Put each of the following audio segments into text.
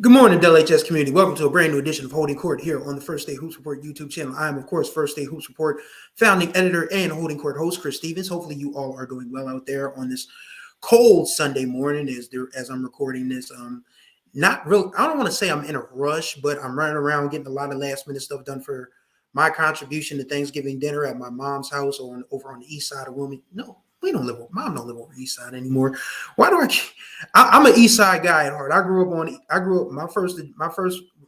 Good morning, LHS community. Welcome to a brand new edition of Holding Court here on the First State Hoops Report YouTube channel. I am, of course, First State Hoops Report founding editor and Holding Court host, Chris Stevens. Hopefully, you all are doing well out there on this cold Sunday morning as I'm recording this. Not real. I don't want to say I'm in a rush, but I'm running around getting a lot of last minute stuff done for my contribution to Thanksgiving dinner at my mom's house over on the east side of Wilmington. No, we don't live. Mom don't live over the east side anymore. Why do I'm an East Side guy at heart. I grew up. My first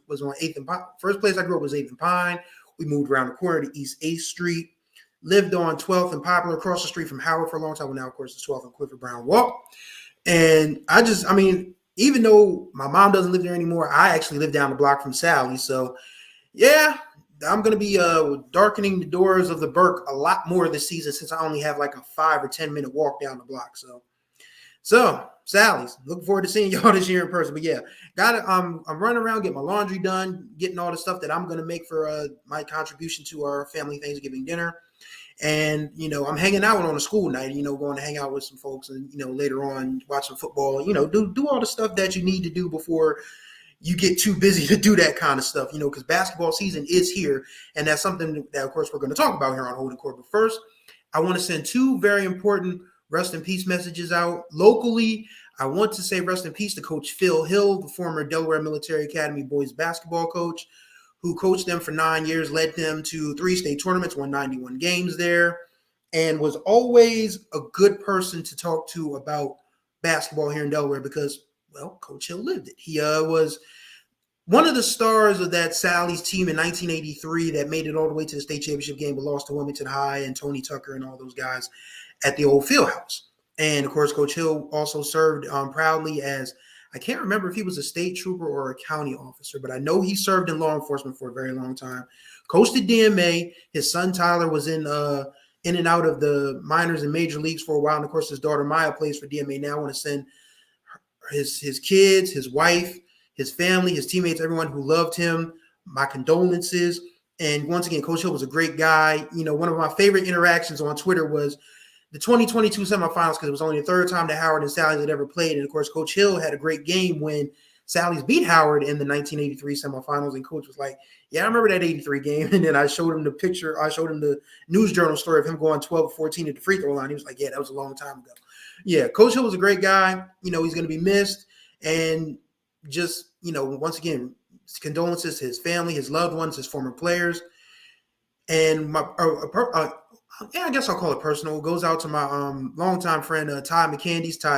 was on Eighth and Pine. First place I grew up was Eighth and Pine. We moved around the corner to East 8th Street. Lived on 12th and Poplar, across the street from Howard for a long time. Well, now of course it's 12th and Clifford Brown Walk. And even though my mom doesn't live there anymore, I actually live down the block from Sally. So yeah, I'm going to be darkening the doors of the Burke a lot more this season since I only have like a 5 or 10 minute walk down the block. So Sally's, looking forward to seeing y'all this year in person. But yeah, got it. I'm running around, getting my laundry done, getting all the stuff that I'm going to make for my contribution to our family Thanksgiving dinner. And, I'm hanging out on a school night, going to hang out with some folks and, later on watch some football, do all the stuff that you need to do before you get too busy to do that kind of stuff, because basketball season is here. And that's something that, of course, we're going to talk about here on Holding Court. But first, I want to send two very important rest in peace messages out locally. I want to say rest in peace to Coach Phil Hill, the former Delaware Military Academy boys basketball coach, who coached them for 9 years, led them to 3 state tournaments, won 91 games there, and was always a good person to talk to about basketball here in Delaware because, well, Coach Hill lived it. He was one of the stars of that Sally's team in 1983 that made it all the way to the state championship game but lost to Wilmington High and Tony Tucker and all those guys at the old field house. And, of course, Coach Hill also served proudly as, I can't remember if he was a state trooper or a county officer, but I know he served in law enforcement for a very long time. Coached the DMA. His son Tyler was in and out of the minors and major leagues for a while. And, of course, his daughter Maya plays for DMA now. I want to send his kids, his wife, his family, his teammates, everyone who loved him, my condolences. And once again, Coach Hill was a great guy. One of my favorite interactions on Twitter was the 2022 semifinals, because it was only the third time that Howard and Sally's had ever played. And, of course, Coach Hill had a great game when Sally's beat Howard in the 1983 semifinals. And Coach was like, yeah, I remember that 83 game. And then I showed him the picture. I showed him the News Journal story of him going 12-14 at the free throw line. He was like, yeah, that was a long time ago. Yeah, Coach Hill was a great guy. He's going to be missed. And just, once again, condolences to his family, his loved ones, his former players. And I guess I'll call it personal. It goes out to my longtime friend, Todd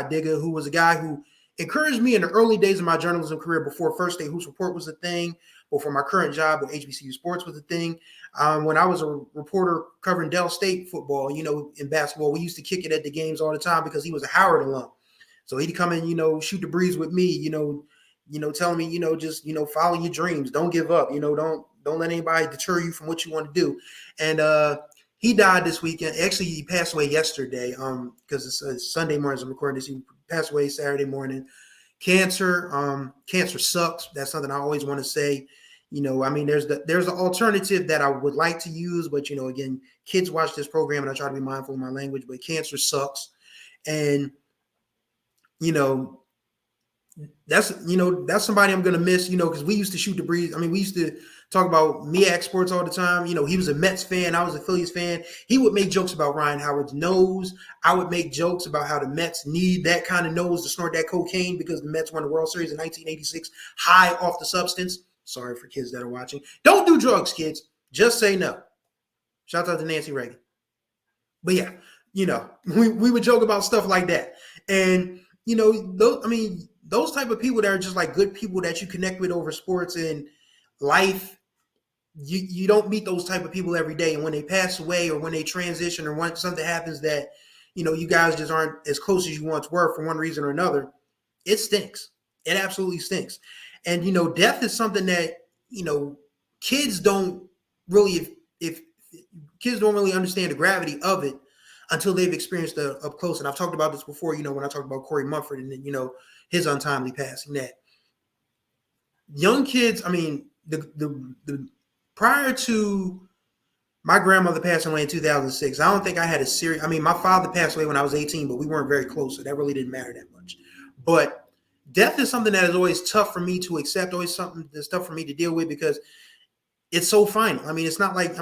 Digger, who was a guy who encouraged me in the early days of my journalism career before First State Hoops Report was a thing, before my current job with HBCU Sports was a thing. When I was a reporter covering Dell State football, in basketball, we used to kick it at the games all the time because he was a Howard alum. So he'd come in, shoot the breeze with me, telling me, just, follow your dreams. Don't give up. Don't let anybody deter you from what you want to do. And he died this weekend. Actually, he passed away yesterday because it's Sunday morning as I'm recording this. He passed away Saturday morning. Cancer. Cancer sucks. That's something I always want to say. There's the alternative that I would like to use, but, again, kids watch this program and I try to be mindful of my language, but cancer sucks. And, that's somebody I'm going to miss, because we used to shoot the breeze. We used to talk about MEAC sports all the time. He was a Mets fan. I was a Phillies fan. He would make jokes about Ryan Howard's nose. I would make jokes about how the Mets need that kind of nose to snort that cocaine because the Mets won the World Series in 1986 high off the substance. Sorry for kids that are watching. Don't do drugs, kids. Just say no. Shout out to Nancy Reagan. But yeah, we would joke about stuff like that. And, those type of people that are just like good people that you connect with over sports and life, you don't meet those type of people every day. And when they pass away or when they transition or when something happens that, you guys just aren't as close as you once were for one reason or another, it stinks. It absolutely stinks. And, death is something that, kids don't really, if kids don't really understand the gravity of it until they've experienced it up close. And I've talked about this before, when I talked about Corey Mumford and then, his untimely passing, that young kids, the prior to my grandmother passing away in 2006, I don't think I had a serious, my father passed away when I was 18, but we weren't very close. So that really didn't matter that much. But death is something that is always tough for me to accept, always something that's tough for me to deal with because it's so final. I mean, it's not like,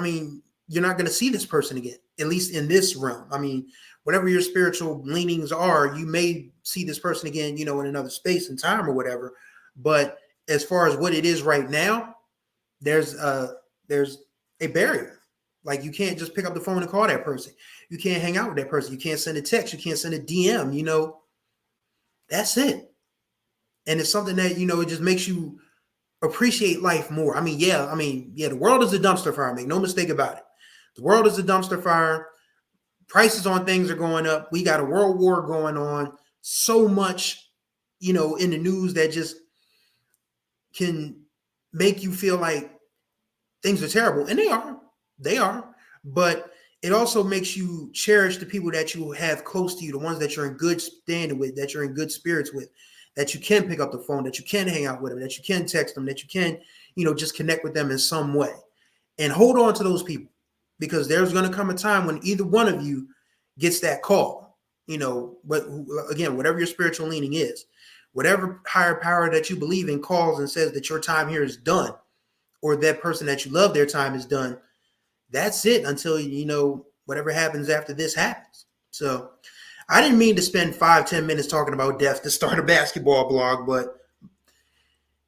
you're not going to see this person again, at least in this realm. I mean, whatever your spiritual leanings are, you may see this person again, in another space and time or whatever. But as far as what it is right now, there's a barrier. Like, you can't just pick up the phone and call that person. You can't hang out with that person. You can't send a text. You can't send a DM, that's it. And it's something that, it just makes you appreciate life more. The world is a dumpster fire. Make no mistake about it. The world is a dumpster fire. Prices on things are going up. We got a world war going on. So much, in the news that just can make you feel like things are terrible. And they are. But it also makes you cherish the people that you have close to you, the ones that you're in good standing with, that you're in good spirits with, that you can pick up the phone, that you can hang out with them, that you can text them, that you can, just connect with them in some way. And hold on to those people, because there's going to come a time when either one of you gets that call, but again, whatever your spiritual leaning is, whatever higher power that you believe in calls and says that your time here is done, or that person that you love, their time is done. That's it until, whatever happens after this happens. So I didn't mean to spend 5-10 minutes talking about death to start a basketball blog, but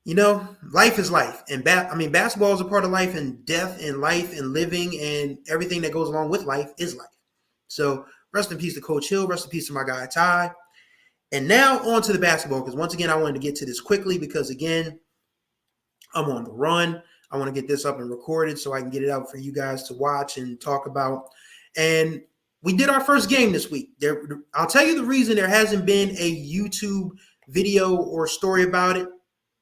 life is life. And basketball is a part of life, and death and life and living and everything that goes along with life is life. So rest in peace to Coach Hill. Rest in peace to my guy, Ty. And now on to the basketball, because once again, I wanted to get to this quickly because, again, I'm on the run. I want to get this up and recorded so I can get it out for you guys to watch and talk about. And we did our first game this week. I'll tell you the reason there hasn't been a YouTube video or story about it,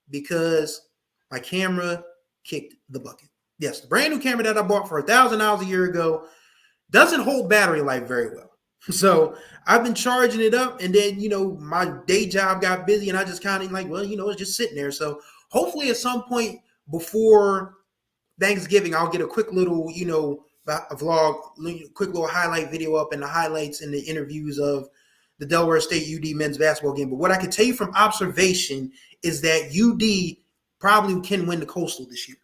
because my camera kicked the bucket. Yes, the brand new camera that I bought for $1,000 a year ago doesn't hold battery life very well. So I've been charging it up, and then, my day job got busy, and I just kind of it's just sitting there. So hopefully at some point before Thanksgiving, I'll get a quick little, a vlog, quick little highlight video up, and the highlights and the interviews of the Delaware State UD men's basketball game. But what I can tell you from observation is that UD probably can win the Coastal this year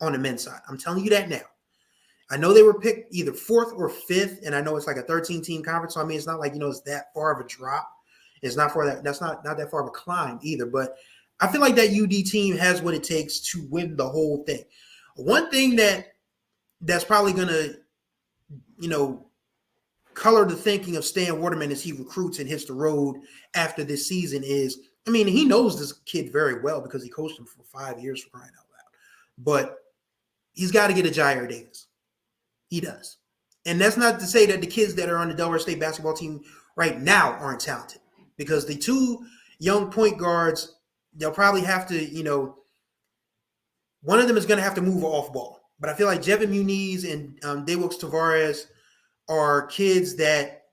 on the men's side. I'm telling you that now. I know they were picked either 4th or 5th, and I know it's like a 13-team conference. So, it's not like, it's that far of a drop. It's not that's not that far of a climb either. But I feel like that UD team has what it takes to win the whole thing. One thing that's probably going to, color the thinking of Stan Waterman as he recruits and hits the road after this season is, he knows this kid very well because he coached him for 5 years, for crying out loud. But he's got to get a Jair Davis. He does. And that's not to say that the kids that are on the Delaware State basketball team right now aren't talented, because the two young point guards, they'll probably have to, one of them is going to have to move off ball. But I feel like Jevin Muniz and Dewix Tavares are kids that,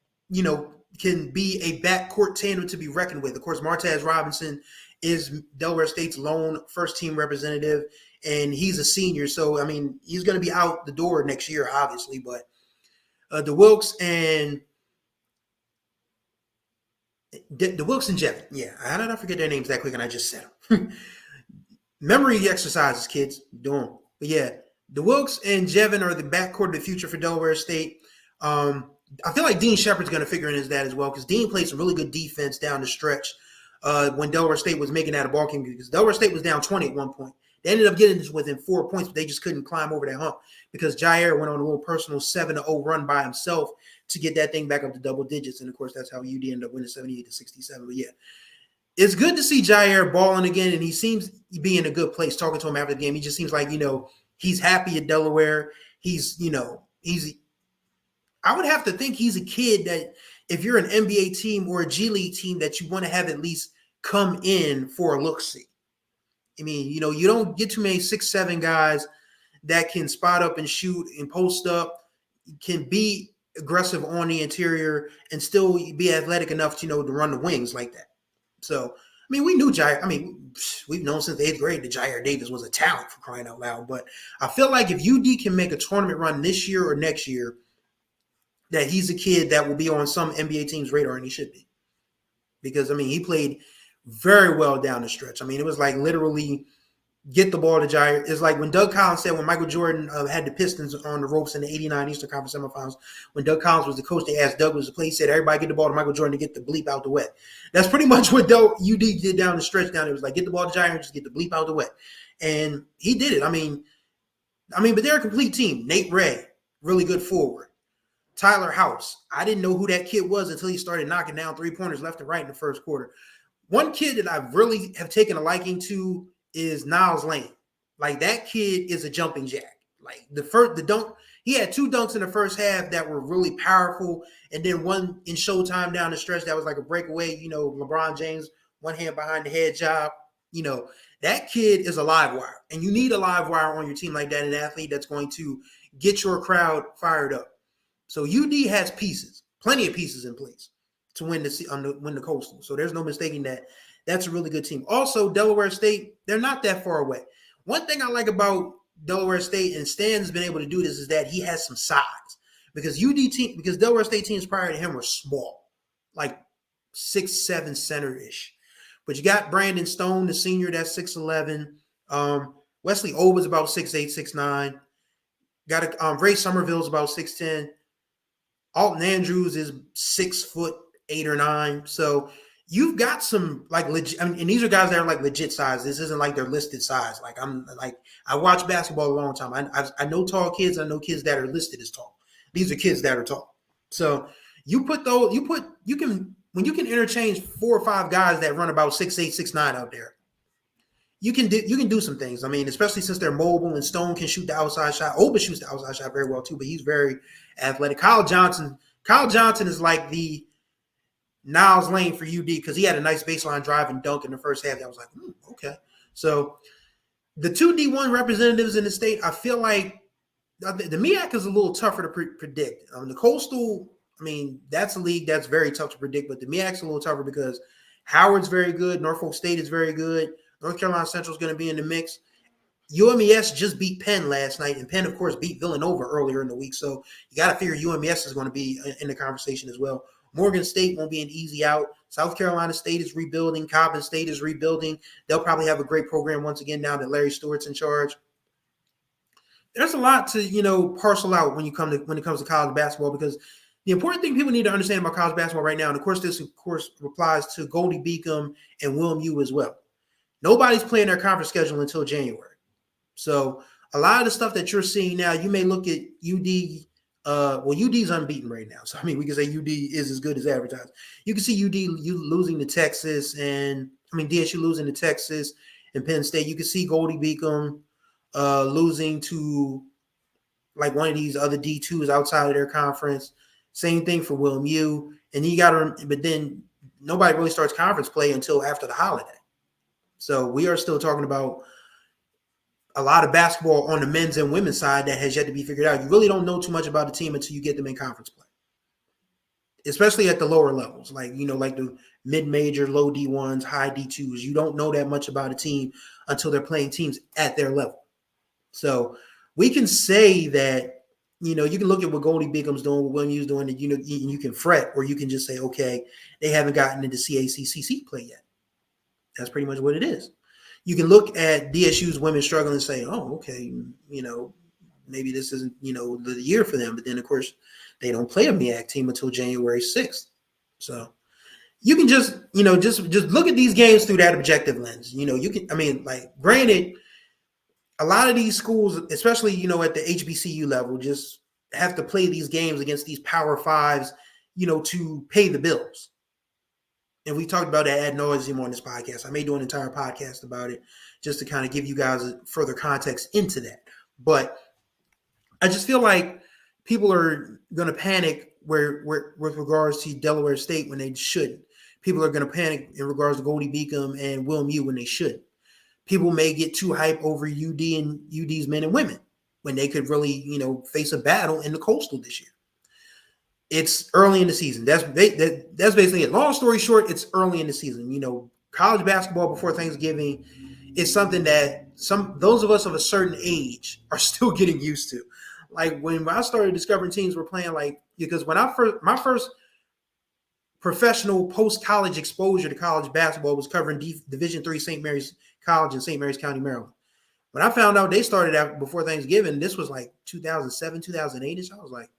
can be a backcourt tandem to be reckoned with. Of course, Martez Robinson is Delaware State's lone first-team representative, and he's a senior. So, he's going to be out the door next year, obviously. But DeWilkes and Jevin. Yeah, how did I forget their names that quick, and I just said them. Memory exercises, kids. Do them. But, yeah, DeWilkes and Jevin are the backcourt of the future for Delaware State. I feel like Dean Shepard's going to figure in his dad as well, because Dean played some really good defense down the stretch when Delaware State was making that a ball game, because Delaware State was down 20 at one point. They ended up getting this within 4 points, but they just couldn't climb over that hump because Jair went on a little personal 7-0 run by himself to get that thing back up to double digits. And, of course, that's how UD ended up winning 78-67. But, yeah, it's good to see Jair balling again, and he seems to be in a good place. Talking to him after the game, he just seems like, he's happy at Delaware. I would have to think he's a kid that if you're an NBA team or a G League team that you want to have at least come in for a look-see. You don't get too many 6'7" guys that can spot up and shoot and post up, can be aggressive on the interior and still be athletic enough to, to run the wings like that. So, we knew Jair. We've known since the 8th grade that Jair Davis was a talent, for crying out loud. But I feel like if UD can make a tournament run this year or next year, that he's a kid that will be on some NBA team's radar, and he should be. Because, he played very well down the stretch. I mean, it was like literally get the ball to Jair. It's like when Doug Collins said when Michael Jordan had the Pistons on the ropes in the 89 Eastern Conference semifinals, when Doug Collins was the coach, they asked Doug was the play. He said, everybody get the ball to Michael Jordan to get the bleep out the way. That's pretty much what UD did down the stretch down. It was like, get the ball to Jair and just get the bleep out the way. And he did it. I mean, but they're a complete team. Nate Ray, really good forward. Tyler House. I didn't know who that kid was until he started knocking down three-pointers left and right in the first quarter. One kid that I really have taken a liking to is Niles Lane. Like, that kid is a jumping jack. Like, the dunk, he had 2 dunks in the first half that were really powerful, and then one in Showtime down the stretch that was like a breakaway, LeBron James, one hand behind the head job. That kid is a live wire, and you need a live wire on your team like that, an athlete that's going to get your crowd fired up. So UD has pieces, plenty of pieces in place to win the Coastal. So there's no mistaking that. That's a really good team. Also, Delaware State, they're not that far away. One thing I like about Delaware State, and Stan's been able to do this, is that he has some size. Because Delaware State teams prior to him were small, like 6'7" center-ish. But you got Brandon Stone, the senior, that's 6'11". Wesley O was about 6'8", 6'9". Got Ray Somerville's about 6'10". Alton Andrews is 6'8" or 9". So you've got some like legit. I mean, and these are guys that are like legit size. This isn't like their listed size. Like I watched basketball a long time. I know tall kids. I know kids that are listed as tall. These are kids that are tall. So you can interchange 4 or 5 guys that run about 6'8", 6'9" out there. You can do some things. I mean, especially since they're mobile and Stone can shoot the outside shot. Oba shoots the outside shot very well too, but he's very athletic. Kyle Johnson is like the Niles Lane for UD because he had a nice baseline drive and dunk in the first half. I was like, okay. So the 2 D1 representatives in the state, I feel like the MEAC is a little tougher to predict. The Coastal, I mean, that's a league that's very tough to predict, but the MEAC's a little tougher because Howard's very good. Norfolk State is very good. North Carolina Central is going to be in the mix. UMES just beat Penn last night, and Penn, of course, beat Villanova earlier in the week. So you got to figure UMES is going to be in the conversation as well. Morgan State won't be an easy out. South Carolina State is rebuilding. Coppin State is rebuilding. They'll probably have a great program once again now that Larry Stewart's in charge. There's a lot to, parcel out when it comes to college basketball, because the important thing people need to understand about college basketball right now, and of course this applies to Goldie Beacom and Willem U as well. Nobody's playing their conference schedule until January. So a lot of the stuff that you're seeing now, you may look at UD. UD's unbeaten right now. So, I mean, we can say UD is as good as advertised. You can see UD losing to Texas DSU losing to Texas and Penn State. You can see Goldie Beacom losing to like one of these other D2s outside of their conference. Same thing for Willem U. And but then nobody really starts conference play until after the holiday. So we are still talking about a lot of basketball on the men's and women's side that has yet to be figured out. You really don't know too much about the team until you get them in conference play, especially at the lower levels, like the mid-major, low D1s, high D2s. You don't know that much about a team until they're playing teams at their level. So we can say that, you can look at what Goldie Beacom's doing, what Willem U's doing, and you can fret, or you can just say, okay, they haven't gotten into CACCC play yet. That's pretty much what it is. You can look at DSU's women struggling and say, oh, okay, maybe this isn't, the year for them. But then, of course, they don't play a MEAC team until January 6th. So you can just look at these games through that objective lens. Granted, a lot of these schools, especially, at the HBCU level, just have to play these games against these Power Fives, to pay the bills. And we talked about that ad nauseum on this podcast. I may do an entire podcast about it just to kind of give you guys further context into that. But I just feel like people are going to panic with regards to Delaware State when they shouldn't. People are going to panic in regards to Goldie Beacom and Willem U when they shouldn't. People may get too hyped over UD and UD's men and women when they could really, face a battle in the Coastal this year. It's early in the season. That's basically it. Long story short, it's early in the season. College basketball before Thanksgiving is something that those of us of a certain age are still getting used to. Like when I started discovering teams were playing, because when my first professional post-college exposure to college basketball was covering Division III St. Mary's College in St. Mary's County, Maryland. When I found out they started out before Thanksgiving, this was like 2007, 2008-ish. I was like,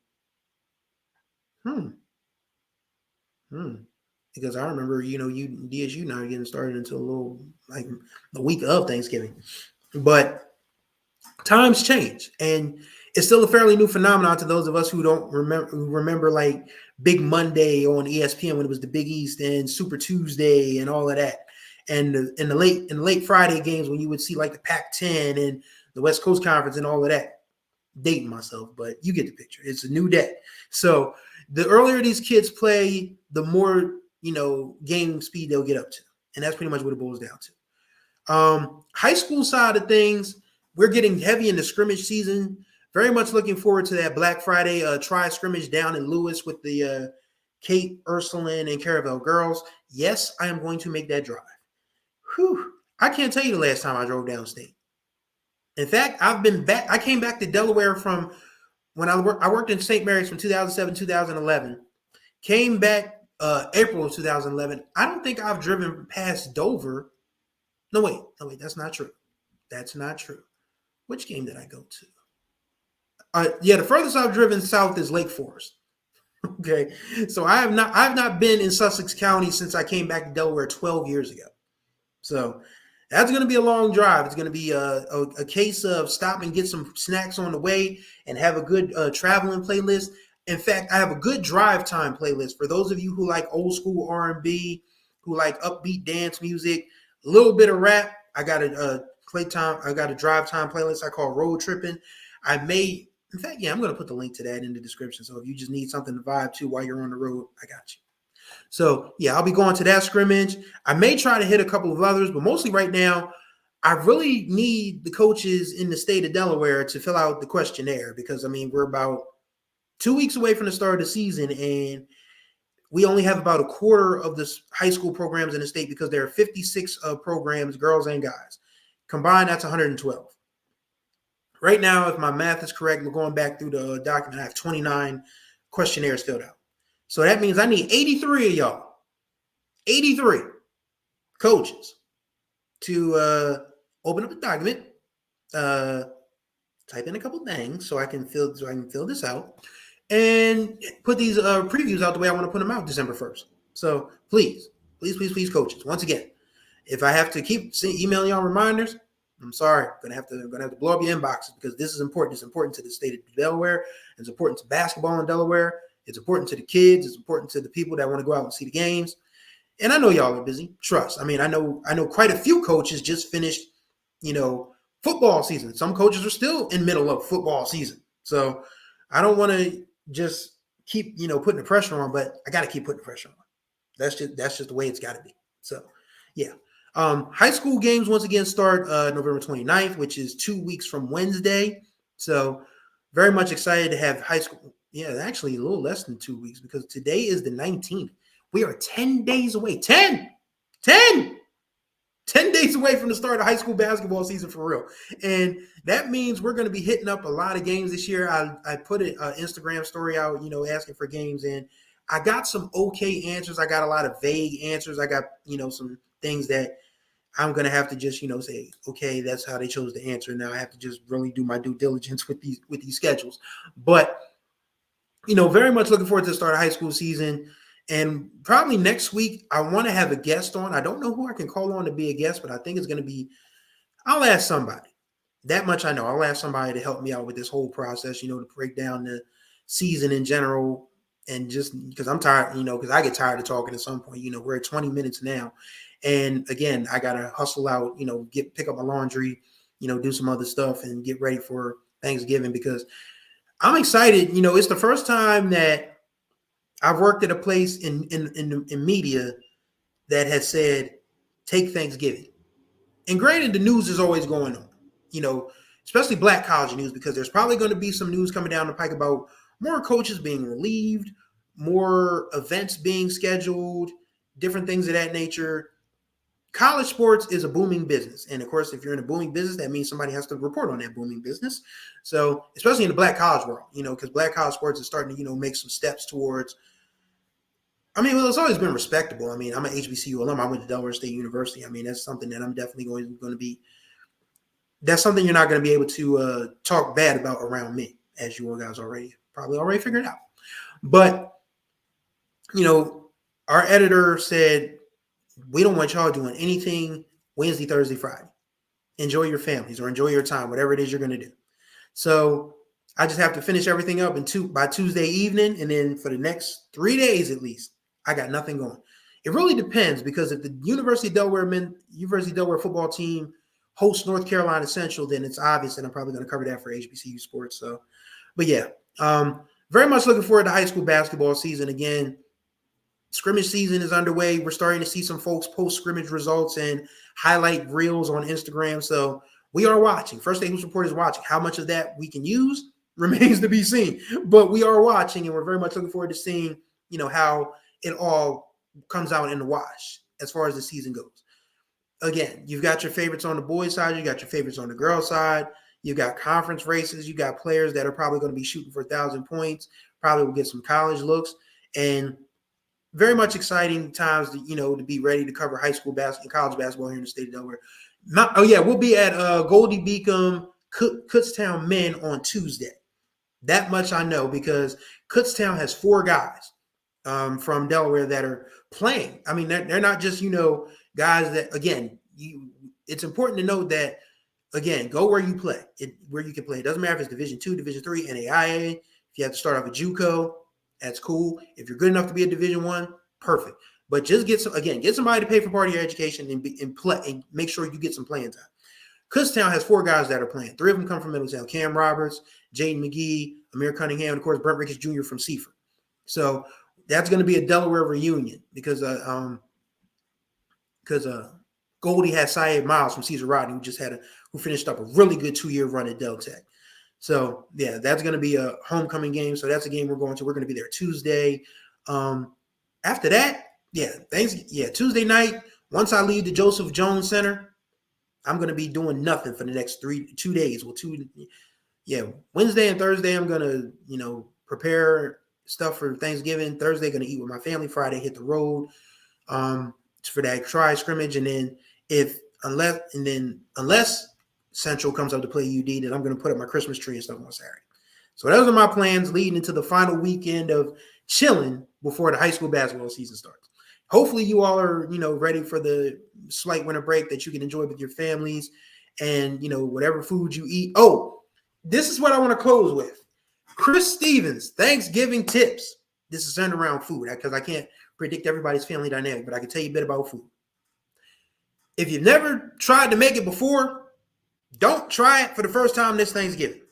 because I remember, DSU not getting started until a little like the week of Thanksgiving. But times change, and it's still a fairly new phenomenon to those of us who don't remember like Big Monday on ESPN when it was the Big East and Super Tuesday and all of that. And in the late Friday games when you would see like the Pac-10 and the West Coast Conference and all of that. Dating myself, but you get the picture. It's a new day. So the earlier these kids play, the more, game speed they'll get up to. And that's pretty much what it boils down to. High school side of things, we're getting heavy in the scrimmage season. Very much looking forward to that Black Friday tri-scrimmage down in Lewis with the Kate, Ursuline, and Caravel girls. Yes, I am going to make that drive. Whew. I can't tell you the last time I drove downstate. In fact, I've been back. I came back to Delaware from when I worked in St. Mary's from 2007, 2011. Came back April of 2011. I don't think I've driven past Dover. No, wait. That's not true. That's not true. Which game did I go to? The furthest I've driven south is Lake Forest. Okay, so I've not been in Sussex County since I came back to Delaware 12 years ago. So that's going to be a long drive. It's going to be a case of stop and get some snacks on the way and have a good traveling playlist. In fact, I have a good drive time playlist for those of you who like old school R&B, who like upbeat dance music, a little bit of rap. I got a drive time playlist I call Road Tripping. I'm going to put the link to that in the description. So if you just need something to vibe to while you're on the road, I got you. So, I'll be going to that scrimmage. I may try to hit a couple of others, but mostly right now, I really need the coaches in the state of Delaware to fill out the questionnaire because, we're about 2 weeks away from the start of the season, and we only have about a quarter of the high school programs in the state because there are 56 programs, girls and guys. Combined, that's 112. Right now, if my math is correct, we're going back through the document. I have 29 questionnaires filled out. So that means I need 83 of y'all, 83 coaches to open up the document, type in a couple things so I can fill this out, and put these previews out the way I want to put them out December 1st. So please, coaches, once again, if I have to keep emailing y'all reminders, I'm sorry. I'm gonna have to blow up your inboxes because this is important. It's important to the state of Delaware. It's important to basketball in Delaware. It's important to the kids. It's important to the people that want to go out and see the games. And I know y'all are busy. Trust. I know quite a few coaches just finished, football season. Some coaches are still in middle of football season. So I don't want to just keep, putting the pressure on, but I got to keep putting the pressure on. That's just the way it's got to be. So, yeah. High school games once again start November 29th, which is 2 weeks from Wednesday. So very much excited to have high school. Yeah, actually a little less than 2 weeks because today is the 19th. We are 10 days away. 10 days away from the start of high school basketball season for real. And that means we're going to be hitting up a lot of games this year. I put an Instagram story out, asking for games, and I got some okay answers. I got a lot of vague answers. I got, some things that I'm going to have to just, say, okay, that's how they chose to answer. Now I have to just really do my due diligence with these schedules. But, very much looking forward to the start of high school season. And probably next week, I want to have a guest on. I don't know who I can call on to be a guest, but I think it's going to be, I'll ask somebody. That much I know. I'll ask somebody to help me out with this whole process, to break down the season in general. And just because I'm tired, because I get tired of talking at some point, we're at 20 minutes now. And again, I got to hustle out, pick up my laundry, do some other stuff and get ready for Thanksgiving because I'm excited. It's the first time that I've worked at a place in media that has said, take Thanksgiving. And granted, the news is always going on, especially Black college news, because there's probably going to be some news coming down the pike about more coaches being relieved, more events being scheduled, different things of that nature. College sports is a booming business. And of course, if you're in a booming business, that means somebody has to report on that booming business. So especially in the Black college world, because Black college sports is starting to, make some steps towards I mean, well, it's always been respectable. I mean, I'm an HBCU alum. I went to Delaware State University. I mean, that's something that I'm definitely going to be. That's something you're not going to be able to talk bad about around me, as you all guys probably already figured out. But our editor said we don't want y'all doing anything Wednesday, Thursday, Friday. Enjoy your families or enjoy your time, whatever it is you're going to do. So I just have to finish everything up by Tuesday evening, and then for the next 3 days at least, I got nothing going. It really depends, because if the University of Delaware football team hosts North Carolina Central, then it's obvious that I'm probably going to cover that for HBCU sports. So, but yeah, very much looking forward to high school basketball season again. Scrimmage season is underway. We're starting to see some folks post scrimmage results and highlight reels on Instagram. So we are watching. First Day Hoops Report is watching. How much of that we can use remains to be seen. But we are watching, and we're very much looking forward to seeing, how it all comes out in the wash as far as the season goes. Again, you've got your favorites on the boys' side. You got your favorites on the girls' side. You got conference races. You got players that are probably going to be shooting for 1,000 points. Probably will get some college looks. And very much exciting times to be ready to cover high school basketball and college basketball here in the state of Delaware. We'll be at Goldie Beacom Kutztown men on Tuesday. That much I know, because Kutztown has 4 guys from Delaware that are playing. I mean, they're not just guys that, again, it's important to note that, again, go where you play, where you can play. It doesn't matter if it's Division II, Division III, NAIA. If you have to start off at JUCO, that's cool. If you're good enough to be a Division I, perfect. But just get somebody to pay for part of your education and play, and make sure you get some playing time. Kutztown has 4 guys that are playing. 3 of them come from Middletown: Cam Roberts, Jaden McGee, Amir Cunningham, and of course Brent Ricketts Jr. from Seaford. So that's going to be a Delaware reunion, because Goldie has Syed Miles from Cesar Rodney, who finished up a really good 2-year run at Del Tech. So yeah, that's going to be a homecoming game. So that's a game we're going to. We're going to be there Tuesday. After that, Tuesday night, once I leave the Joseph Jones Center, I'm going to be doing nothing for the next 2 days. Wednesday and Thursday, I'm going to, prepare stuff for Thanksgiving. Thursday, going to eat with my family. Friday, hit the road for that try scrimmage. And then unless Central comes up to play UD, then I'm going to put up my Christmas tree and stuff on Saturday. So those are my plans leading into the final weekend of chilling before the high school basketball season starts. Hopefully you all are, ready for the slight winter break that you can enjoy with your families and, whatever food you eat. Oh, this is what I want to close with. Chris Stevens, Thanksgiving tips. This is centered around food, because I can't predict everybody's family dynamic, but I can tell you a bit about food. If you've never tried to make it before, don't try it for the first time this Thanksgiving.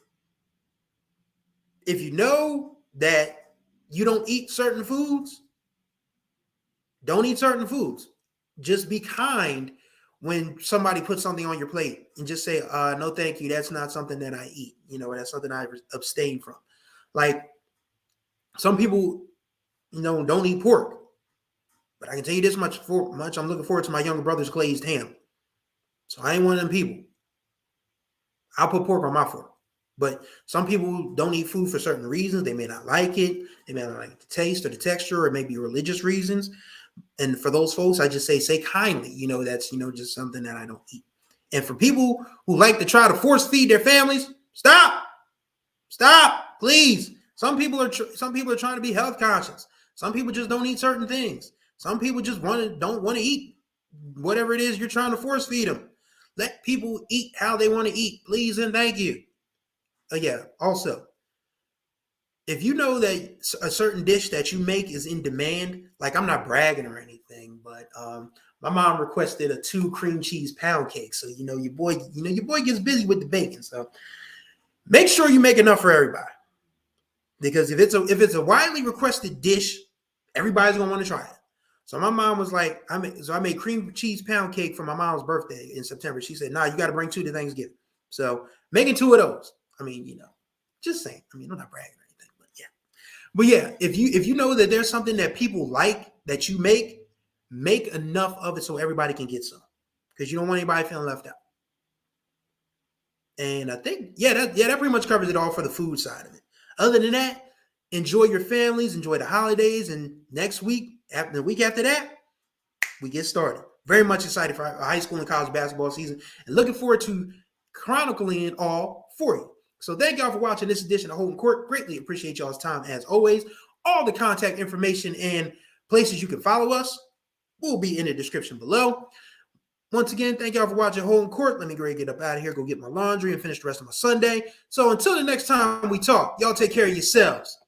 If you know that you don't eat certain foods, don't eat certain foods. Just be kind when somebody puts something on your plate, and just say, no, thank you. That's not something that I eat. That's something I abstain from. Like, some people, don't eat pork. But I can tell you this much, I'm looking forward to my younger brother's glazed ham. So I ain't one of them people. I'll put pork on my fork. But some people don't eat food for certain reasons. They may not like it. They may not like the taste or the texture, or maybe religious reasons. And for those folks, I just say kindly, that's, just something that I don't eat. And for people who like to try to force feed their families, stop, please. Some people are trying to be health conscious. Some people just don't eat certain things. Some people just don't want to eat whatever it is you're trying to force feed them. Let people eat how they want to eat, please and thank you. Also, if you know that a certain dish that you make is in demand, like, I'm not bragging or anything, but my mom requested a 2 cream cheese pound cake. So your boy gets busy with the baking. So make sure you make enough for everybody, because if it's a widely requested dish, everybody's gonna want to try it. So my mom was like, I made cream cheese pound cake for my mom's birthday in September. She said, "Nah, you got to bring 2 to Thanksgiving." So making 2 of those. I mean, just saying. I mean, I'm not bragging or anything, but yeah. If you know that there's something that people like that you make enough of it so everybody can get some, because you don't want anybody feeling left out. And I think, that pretty much covers it all for the food side of it. Other than that, enjoy your families, enjoy the holidays, and next week, After the week after that, we get started. Very much excited for high school and college basketball season and looking forward to chronicling it all for you. So thank y'all for watching this edition of Holding Court. Greatly appreciate y'all's time as always. All the contact information and places you can follow us will be in the description below. Once again, thank y'all for watching Holding Court. Let me go get up out of here, go get my laundry, and finish the rest of my Sunday. So until the next time we talk, y'all take care of yourselves